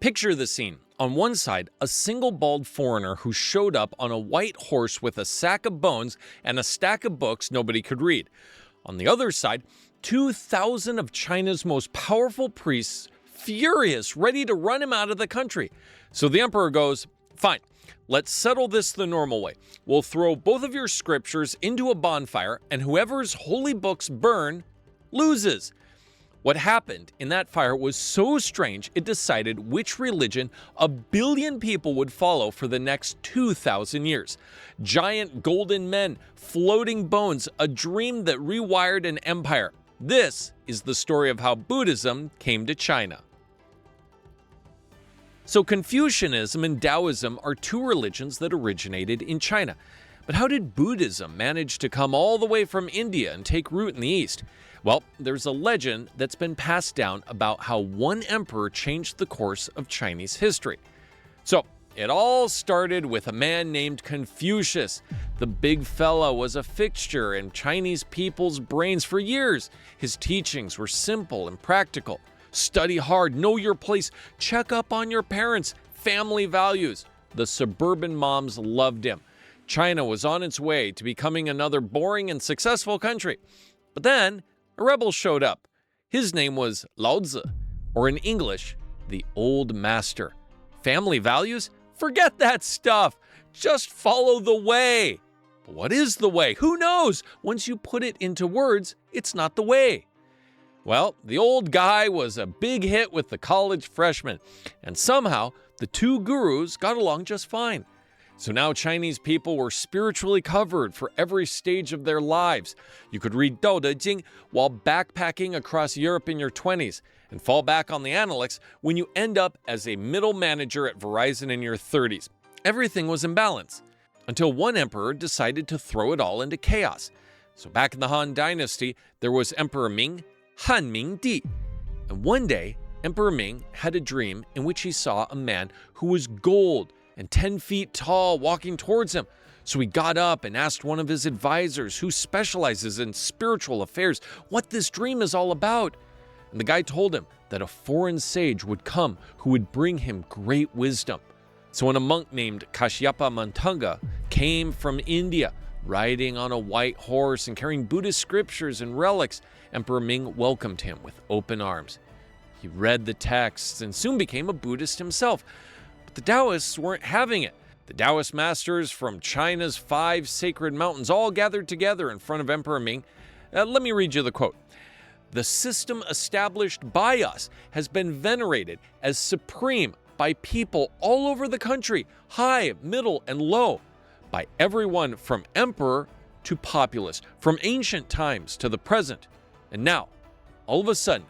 Picture the scene. On one side, a single bald foreigner who showed up on a white horse with a sack of bones and a stack of books nobody could read. On the other side, 2,000 of China's most powerful priests, furious, ready to run him out of the country. So the emperor goes, "Fine, let's settle this the normal way. We'll throw both of your scriptures into a bonfire, and whoever's holy books burn loses." What happened in that fire was so strange, it decided which religion 1 billion people would follow for the next 2,000 years. Giant golden men, floating bones, a dream that rewired an empire. This is the story of how Buddhism came to China. So Confucianism and Taoism are two religions that originated in China. But how did Buddhism manage to come all the way from India and take root in the East? Well, there's a legend that's been passed down about how one emperor changed the course of Chinese history. So, it all started with a man named Confucius. The big fella was a fixture in Chinese people's brains for years. His teachings were simple and practical. Study hard, know your place, check up on your parents, family values. The suburban moms loved him. China was on its way to becoming another boring and successful country. But then, a rebel showed up. His name was Laozi, or in English, the Old Master. Family values? Forget that stuff. Just follow the way. But what is the way? Who knows? Once you put it into words, it's not the way. Well, the old guy was a big hit with the college freshmen, and somehow the two gurus got along just fine. So now Chinese people were spiritually covered for every stage of their lives. You could read Dao De Jing while backpacking across Europe in your 20s and fall back on the analects when you end up as a middle manager at Verizon in your 30s. Everything was in balance until one emperor decided to throw it all into chaos. So back in the Han Dynasty, there was Emperor Ming, Han Ming. And one day, Emperor Ming had a dream in which he saw a man who was gold and 10 feet tall walking towards him. So he got up and asked one of his advisors, who specializes in spiritual affairs, what this dream is all about. And the guy told him that a foreign sage would come who would bring him great wisdom. So when a monk named Kasyapa Matanga came from India, riding on a white horse and carrying Buddhist scriptures and relics, Emperor Ming welcomed him with open arms. He read the texts and soon became a Buddhist himself. But the Taoists weren't having it. The Taoist masters from China's 5 sacred mountains all gathered together in front of Emperor Ming. Let me read you the quote. "The system established by us has been venerated as supreme by people all over the country, high, middle, and low, by everyone from emperor to populace, from ancient times to the present. And now, all of a sudden,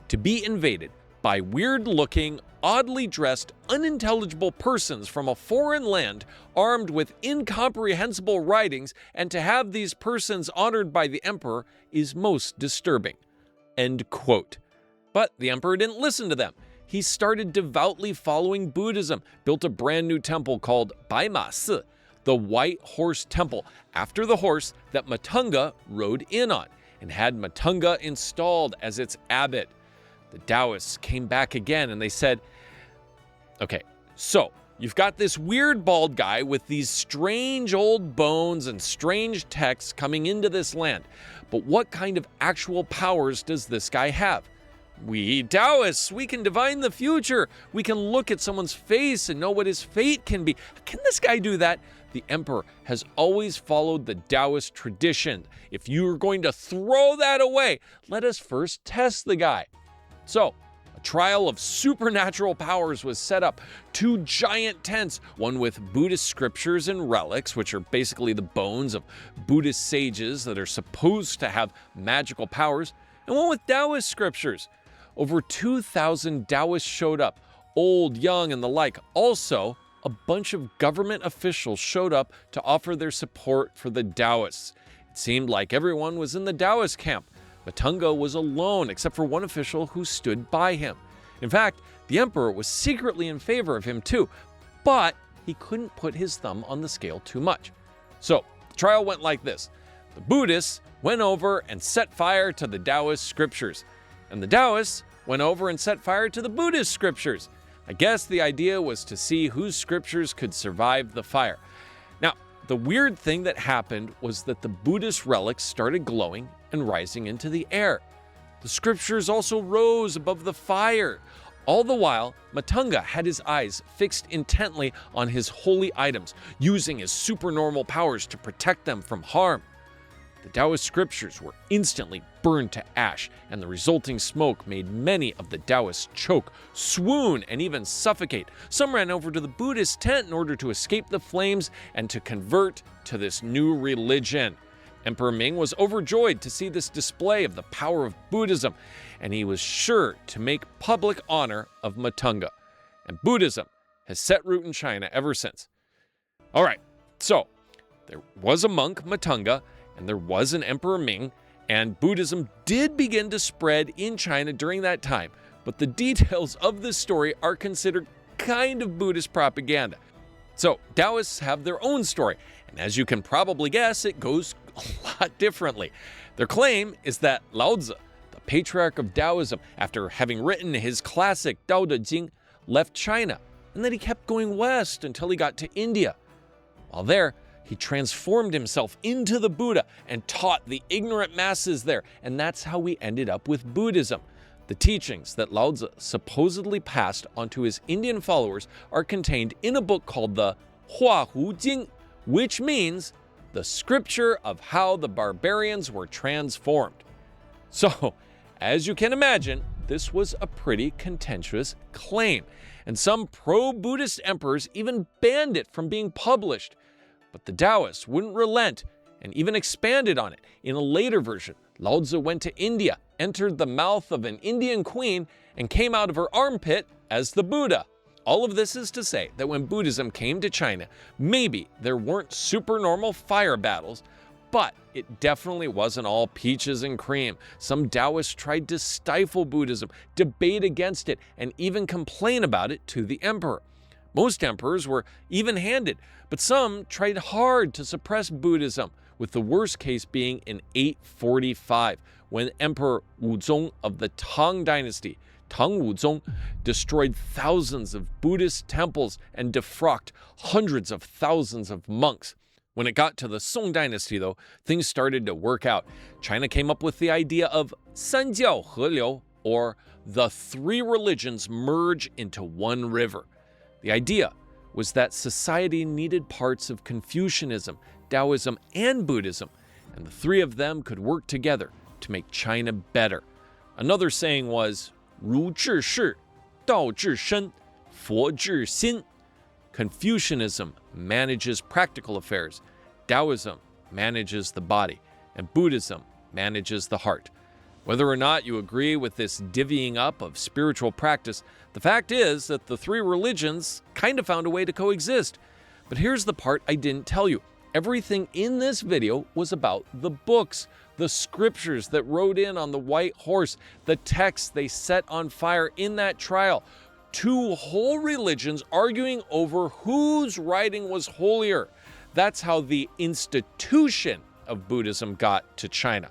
to be invaded by weird-looking, oddly dressed, unintelligible persons from a foreign land armed with incomprehensible writings, and to have these persons honored by the emperor is most disturbing." End quote. But the emperor didn't listen to them. He started devoutly following Buddhism, built a brand new temple called Baima Si, the White Horse Temple, after the horse that Matanga rode in on, and had Matanga installed as its abbot. The Taoists came back again and they said, okay, so you've got this weird bald guy with these strange old bones and strange texts coming into this land, but what kind of actual powers does this guy have? We Taoists, we can divine the future. We can look at someone's face and know what his fate can be. Can this guy do that? The emperor has always followed the Taoist tradition. If you're going to throw that away, let us first test the guy. So, a trial of supernatural powers was set up. 2 giant tents, one with Buddhist scriptures and relics, which are basically the bones of Buddhist sages that are supposed to have magical powers, and one with Taoist scriptures. Over 2,000 Taoists showed up, old, young, and the like. Also, a bunch of government officials showed up to offer their support for the Taoists. It seemed like everyone was in the Taoist camp. Matanga was alone except for one official who stood by him. In fact, the emperor was secretly in favor of him too, but he couldn't put his thumb on the scale too much. So, the trial went like this. The Buddhists went over and set fire to the Taoist scriptures, and the Taoists went over and set fire to the Buddhist scriptures. I guess the idea was to see whose scriptures could survive the fire. Now, the weird thing that happened was that the Buddhist relics started glowing and rising into the air. The scriptures also rose above the fire. All the while, Matanga had his eyes fixed intently on his holy items, using his supernormal powers to protect them from harm. The Taoist scriptures were instantly burned to ash, and the resulting smoke made many of the Taoists choke, swoon, and even suffocate. Some ran over to the Buddhist tent in order to escape the flames and to convert to this new religion. Emperor Ming was overjoyed to see this display of the power of Buddhism, and he was sure to make public honor of Matanga. And Buddhism has set root in China ever since. All right, so there was a monk, Matanga, and there was an Emperor Ming, and Buddhism did begin to spread in China during that time, but the details of this story are considered kind of Buddhist propaganda. So Taoists have their own story, and as you can probably guess, it goes a lot differently. Their claim is that Laozi, the patriarch of Taoism, after having written his classic Tao Te Ching, left China, and that he kept going west until he got to India. While there, he transformed himself into the Buddha and taught the ignorant masses there, and that's how we ended up with Buddhism. The teachings that Laozi supposedly passed onto his Indian followers are contained in a book called the Hua Hu Jing, which means the scripture of how the barbarians were transformed. So, as you can imagine, this was a pretty contentious claim, and some pro-Buddhist emperors even banned it from being published. But the Taoists wouldn't relent and even expanded on it. In a later version, Laozi went to India, entered the mouth of an Indian queen, and came out of her armpit as the Buddha. All of this is to say that when Buddhism came to China, maybe there weren't supernormal fire battles, but it definitely wasn't all peaches and cream. Some Taoists tried to stifle Buddhism, debate against it, and even complain about it to the emperor. Most emperors were even-handed, but some tried hard to suppress Buddhism, with the worst case being in 845, when Emperor Wuzong of the Tang Dynasty, Tang Wuzong, destroyed thousands of Buddhist temples and defrocked hundreds of thousands of monks. When it got to the Song Dynasty, though, things started to work out. China came up with the idea of Sanjiao Heliu, or the three religions merge into one river. The idea was that society needed parts of Confucianism, Taoism, and Buddhism, and the three of them could work together to make China better. Another saying was, 儒治世, 道治身, 佛治心. Confucianism manages practical affairs, Taoism manages the body, and Buddhism manages the heart. Whether or not you agree with this divvying up of spiritual practice, the fact is that the three religions kind of found a way to coexist. But here's the part I didn't tell you. Everything in this video was about the books, the scriptures that rode in on the white horse, the texts they set on fire in that trial. Two whole religions arguing over whose writing was holier. That's how the institution of Buddhism got to China.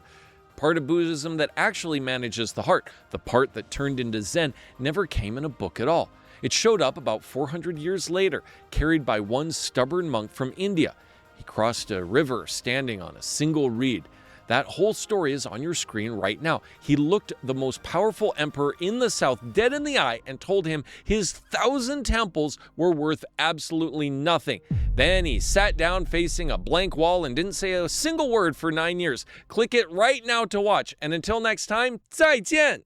Part of Buddhism that actually manages the heart, the part that turned into Zen, never came in a book at all. It showed up about 400 years later, carried by one stubborn monk from India. He crossed a river standing on a single reed. That whole story is on your screen right now. He looked the most powerful emperor in the south dead in the eye and told him his 1,000 temples were worth absolutely nothing. Then he sat down facing a blank wall and didn't say a single word for 9 years. Click it right now to watch. And until next time, 再见!